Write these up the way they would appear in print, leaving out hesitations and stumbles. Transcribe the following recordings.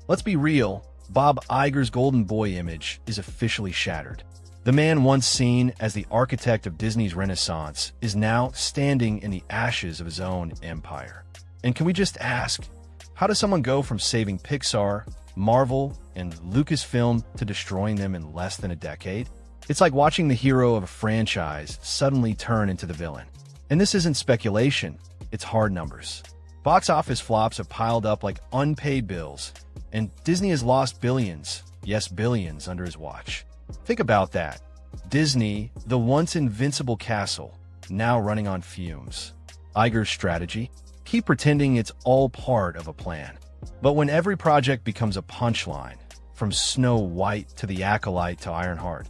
Let's be real, Bob Iger's golden boy image is officially shattered. The man once seen as the architect of Disney's Renaissance is now standing in the ashes of his own empire. And can we just ask, how does someone go from saving Pixar, Marvel, and Lucasfilm to destroying them in less than a decade? It's like watching the hero of a franchise suddenly turn into the villain. And this isn't speculation, it's hard numbers. Box office flops have piled up like unpaid bills, and Disney has lost billions, yes billions, under his watch. Think about that. Disney, the once invincible castle, now running on fumes. Iger's strategy? Keep pretending it's all part of a plan. But when every project becomes a punchline, from Snow White to the Acolyte to Ironheart,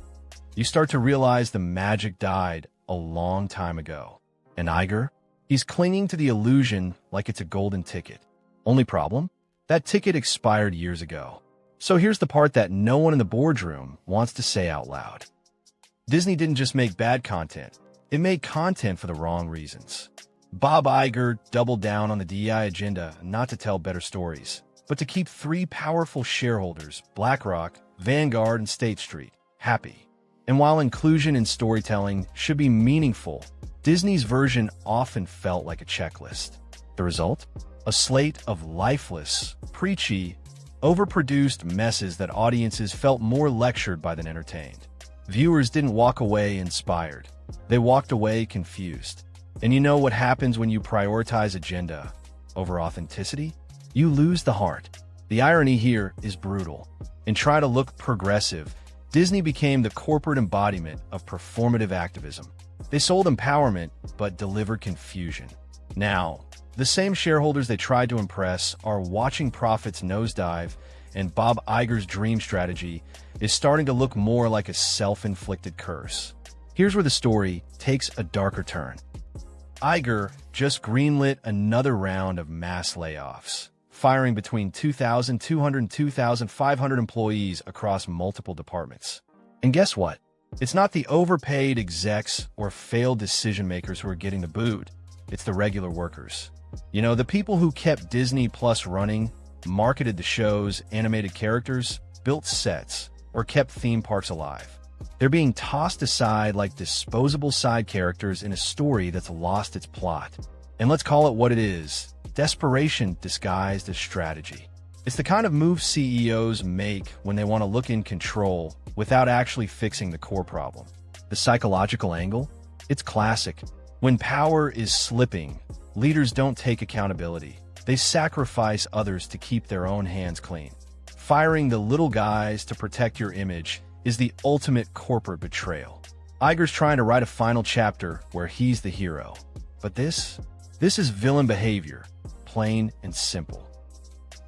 you start to realize the magic died a long time ago. And Iger? He's clinging to the illusion like it's a golden ticket. Only problem? That ticket expired years ago. So here's the part that no one in the boardroom wants to say out loud. Disney didn't just make bad content. It made content for the wrong reasons. Bob Iger doubled down on the DEI agenda not to tell better stories, but to keep three powerful shareholders, BlackRock, Vanguard, and State Street, happy. And while inclusion in storytelling should be meaningful, Disney's version often felt like a checklist. The result? A slate of lifeless, preachy, overproduced messes that audiences felt more lectured by than entertained. Viewers didn't walk away inspired. They walked away confused. And you know what happens when you prioritize agenda over authenticity? You lose the heart. The irony here is brutal. And try to look progressive, Disney became the corporate embodiment of performative activism. They sold empowerment, but delivered confusion. Now, the same shareholders they tried to impress are watching profits nosedive, and Bob Iger's dream strategy is starting to look more like a self-inflicted curse. Here's where the story takes a darker turn. Iger just greenlit another round of mass layoffs, firing between 2,200 and 2,500 employees across multiple departments. And guess what? It's not the overpaid execs or failed decision-makers who are getting the boot. It's the regular workers. You know, the people who kept Disney Plus running, marketed the shows, animated characters, built sets, or kept theme parks alive. They're being tossed aside like disposable side characters in a story that's lost its plot. And let's call it what it is: desperation disguised as strategy. It's the kind of move CEOs make when they want to look in control without actually fixing the core problem. The psychological angle? It's classic. When power is slipping, leaders don't take accountability. They sacrifice others to keep their own hands clean. Firing the little guys to protect your image is the ultimate corporate betrayal. Iger's trying to write a final chapter where he's the hero. But this is villain behavior, plain and simple.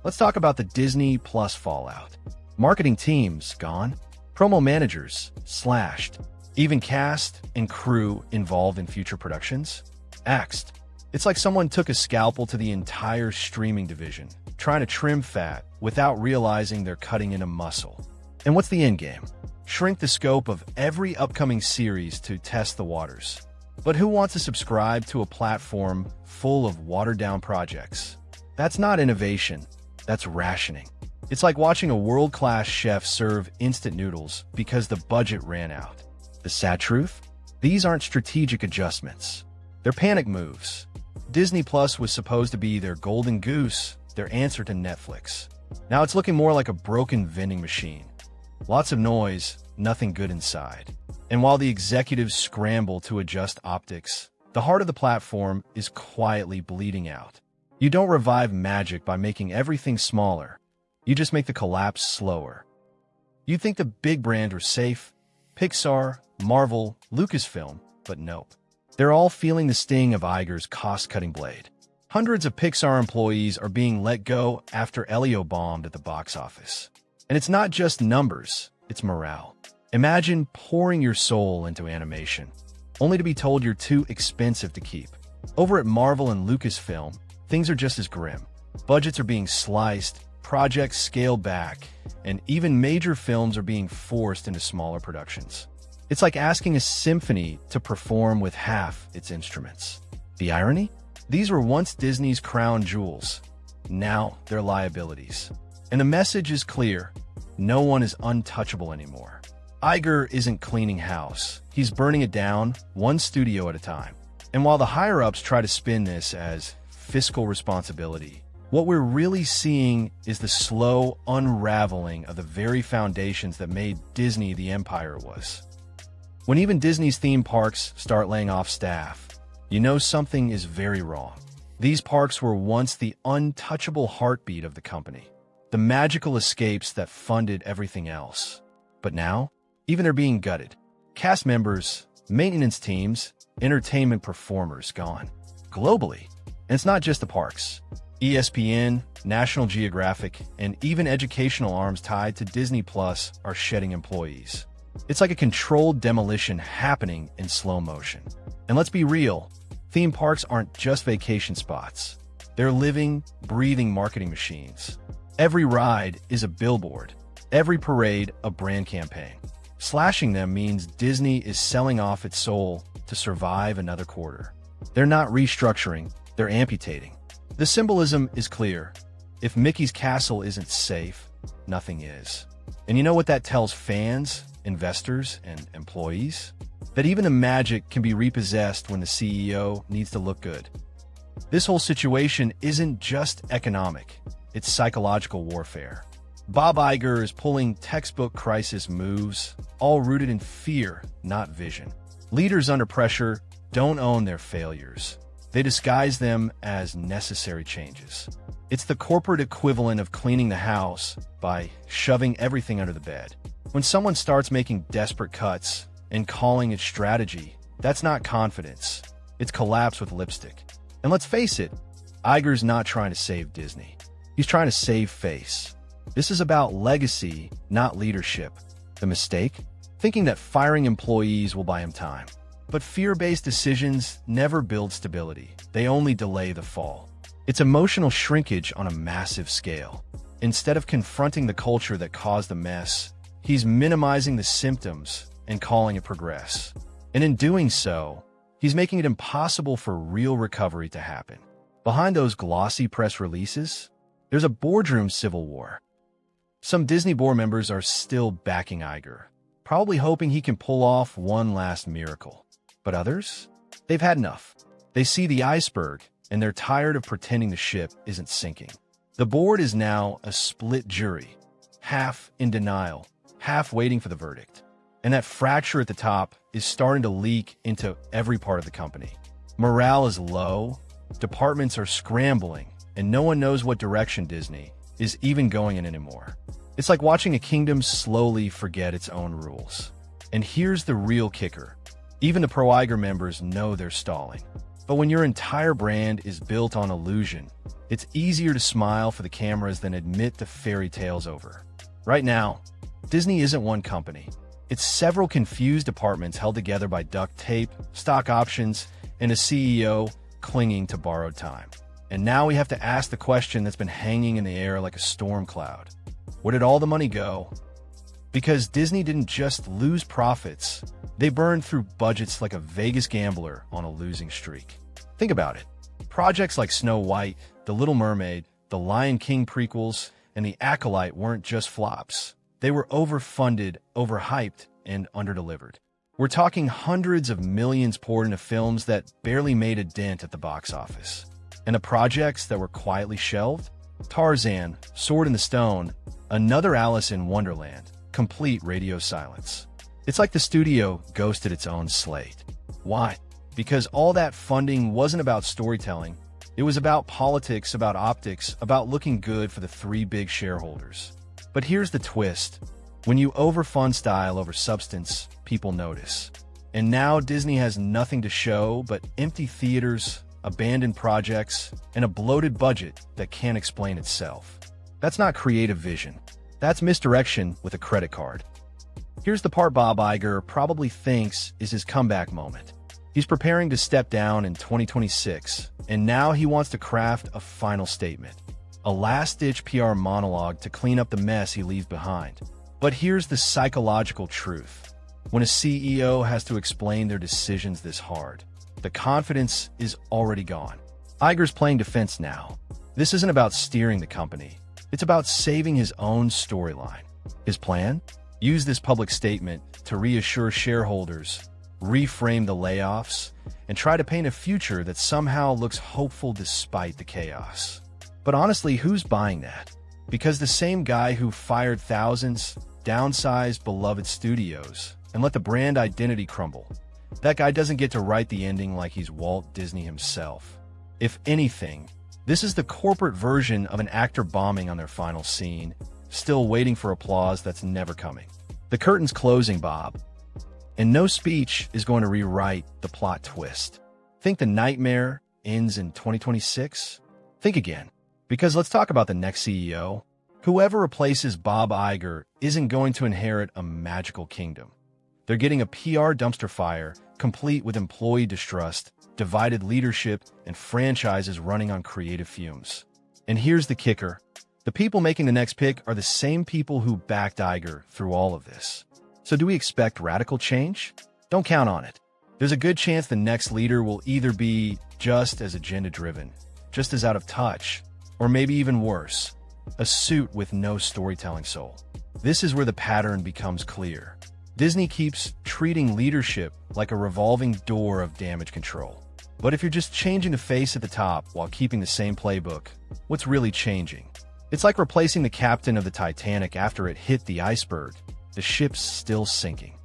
Let's talk about the Disney Plus fallout. Marketing teams gone, promo managers slashed, even cast and crew involved in future productions axed. It's like someone took a scalpel to the entire streaming division, trying to trim fat without realizing they're cutting into muscle. And what's the end game? Shrink the scope of every upcoming series to test the waters. But who wants to subscribe to a platform full of watered-down projects? That's not innovation, that's rationing. It's like watching a world-class chef serve instant noodles because the budget ran out. The sad truth? These aren't strategic adjustments. They're panic moves. Disney Plus was supposed to be their golden goose, their answer to Netflix. Now it's looking more like a broken vending machine. Lots of noise, nothing good inside. And while the executives scramble to adjust optics, the heart of the platform is quietly bleeding out. You don't revive magic by making everything smaller. You just make the collapse slower. You think the big brands are safe? Pixar, Marvel, Lucasfilm, but nope. They're all feeling the sting of Iger's cost-cutting blade. Hundreds of Pixar employees are being let go after Elio bombed at the box office. And it's not just numbers, it's morale. Imagine pouring your soul into animation, only to be told you're too expensive to keep. Over at Marvel and Lucasfilm, things are just as grim. Budgets are being sliced, projects scaled back, and even major films are being forced into smaller productions. It's like asking a symphony to perform with half its instruments. The irony? These were once Disney's crown jewels. Now they're liabilities. And the message is clear. No one is untouchable anymore. Iger isn't cleaning house. He's burning it down, one studio at a time. And while the higher-ups try to spin this as fiscal responsibility, what we're really seeing is the slow unraveling of the very foundations that made Disney the empire it was. When even Disney's theme parks start laying off staff, you know something is very wrong. These parks were once the untouchable heartbeat of the company, the magical escapes that funded everything else. But now, even they're being gutted. Cast members, maintenance teams, entertainment performers gone. Globally. And it's not just the parks. ESPN, National Geographic, and even educational arms tied to Disney Plus are shedding employees. It's like a controlled demolition happening in slow motion. And let's be real, theme parks aren't just vacation spots. They're living, breathing marketing machines. Every ride is a billboard. Every parade a brand campaign. Slashing them means Disney is selling off its soul to survive another quarter. They're not restructuring, they're amputating. The symbolism is clear. If Mickey's castle isn't safe, nothing is. And you know what that tells fans, investors, and employees? That even the magic can be repossessed when the CEO needs to look good. This whole situation isn't just economic, it's psychological warfare. Bob Iger is pulling textbook crisis moves, all rooted in fear, not vision. Leaders under pressure don't own their failures. They disguise them as necessary changes. It's the corporate equivalent of cleaning the house by shoving everything under the bed. When someone starts making desperate cuts and calling it strategy, that's not confidence. It's collapse with lipstick. And let's face it, Iger's not trying to save Disney. He's trying to save face. This is about legacy, not leadership. The mistake? Thinking that firing employees will buy him time. But fear-based decisions never build stability. They only delay the fall. It's emotional shrinkage on a massive scale. Instead of confronting the culture that caused the mess, he's minimizing the symptoms and calling it progress. And in doing so, he's making it impossible for real recovery to happen. Behind those glossy press releases, there's a boardroom civil war. Some Disney board members are still backing Iger, probably hoping he can pull off one last miracle. But others? They've had enough. They see the iceberg, and they're tired of pretending the ship isn't sinking. The board is now a split jury, half in denial, half waiting for the verdict. And that fracture at the top is starting to leak into every part of the company. Morale is low, departments are scrambling, and no one knows what direction Disney is even going in anymore. It's like watching a kingdom slowly forget its own rules. And here's the real kicker. Even the pro-Iger members know they're stalling. But when your entire brand is built on illusion, it's easier to smile for the cameras than admit the fairy tale's over. Right now, Disney isn't one company. It's several confused departments held together by duct tape, stock options, and a CEO clinging to borrowed time. And now we have to ask the question that's been hanging in the air like a storm cloud. Where did all the money go? Because Disney didn't just lose profits, they burned through budgets like a Vegas gambler on a losing streak. Think about it. Projects like Snow White, The Little Mermaid, The Lion King prequels, and The Acolyte weren't just flops. They were overfunded, overhyped, and underdelivered. We're talking hundreds of millions poured into films that barely made a dent at the box office. And the projects that were quietly shelved? Tarzan, Sword in the Stone, another Alice in Wonderland, complete radio silence. It's like the studio ghosted its own slate. Why? Because all that funding wasn't about storytelling. It was about politics, about optics, about looking good for the three big shareholders. But here's the twist. When you overfund style over substance, people notice. And now Disney has nothing to show but empty theaters, abandoned projects, and a bloated budget that can't explain itself. That's not creative vision. That's misdirection with a credit card. Here's the part Bob Iger probably thinks is his comeback moment. He's preparing to step down in 2026, and now he wants to craft a final statement. A last-ditch PR monologue to clean up the mess he leaves behind. But here's the psychological truth. When a CEO has to explain their decisions this hard, the confidence is already gone. Iger's playing defense now. This isn't about steering the company. It's about saving his own storyline. His plan? Use this public statement to reassure shareholders, reframe the layoffs, and try to paint a future that somehow looks hopeful despite the chaos. But honestly, who's buying that? Because the same guy who fired thousands, downsized beloved studios, and let the brand identity crumble, that guy doesn't get to write the ending like he's Walt Disney himself. If anything, this is the corporate version of an actor bombing on their final scene, still waiting for applause that's never coming. The curtain's closing, Bob, and no speech is going to rewrite the plot twist. Think the nightmare ends in 2026? Think again, because let's talk about the next CEO. Whoever replaces Bob Iger isn't going to inherit a magical kingdom. They're getting a PR dumpster fire, complete with employee distrust, divided leadership, and franchises running on creative fumes. And here's the kicker. The people making the next pick are the same people who backed Iger through all of this. So do we expect radical change? Don't count on it. There's a good chance the next leader will either be just as agenda-driven, just as out of touch, or maybe even worse, a suit with no storytelling soul. This is where the pattern becomes clear. Disney keeps treating leadership like a revolving door of damage control. But if you're just changing the face at the top while keeping the same playbook, what's really changing? It's like replacing the captain of the Titanic after it hit the iceberg. The ship's still sinking.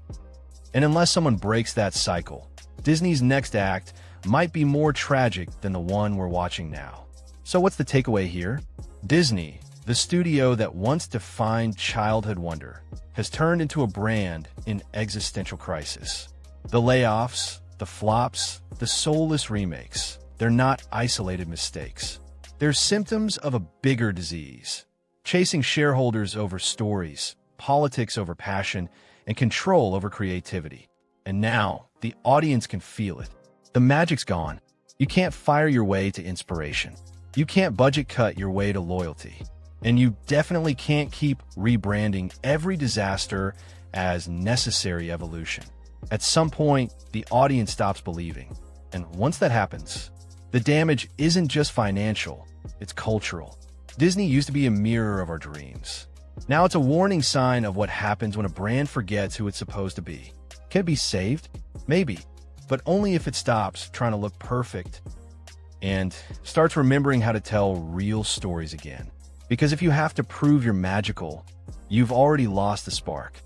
And unless someone breaks that cycle, Disney's next act might be more tragic than the one we're watching now. So what's the takeaway here? Disney, the studio that once defined childhood wonder, has turned into a brand in existential crisis. The layoffs, the flops, the soulless remakes, they're not isolated mistakes. They're symptoms of a bigger disease, chasing shareholders over stories, politics over passion, and control over creativity. And now, the audience can feel it. The magic's gone. You can't fire your way to inspiration. You can't budget cut your way to loyalty. And you definitely can't keep rebranding every disaster as necessary evolution. At some point, the audience stops believing. And once that happens, the damage isn't just financial, it's cultural. Disney used to be a mirror of our dreams. Now it's a warning sign of what happens when a brand forgets who it's supposed to be. Can it be saved? Maybe, but only if it stops trying to look perfect and starts remembering how to tell real stories again. Because if you have to prove you're magical, you've already lost the spark.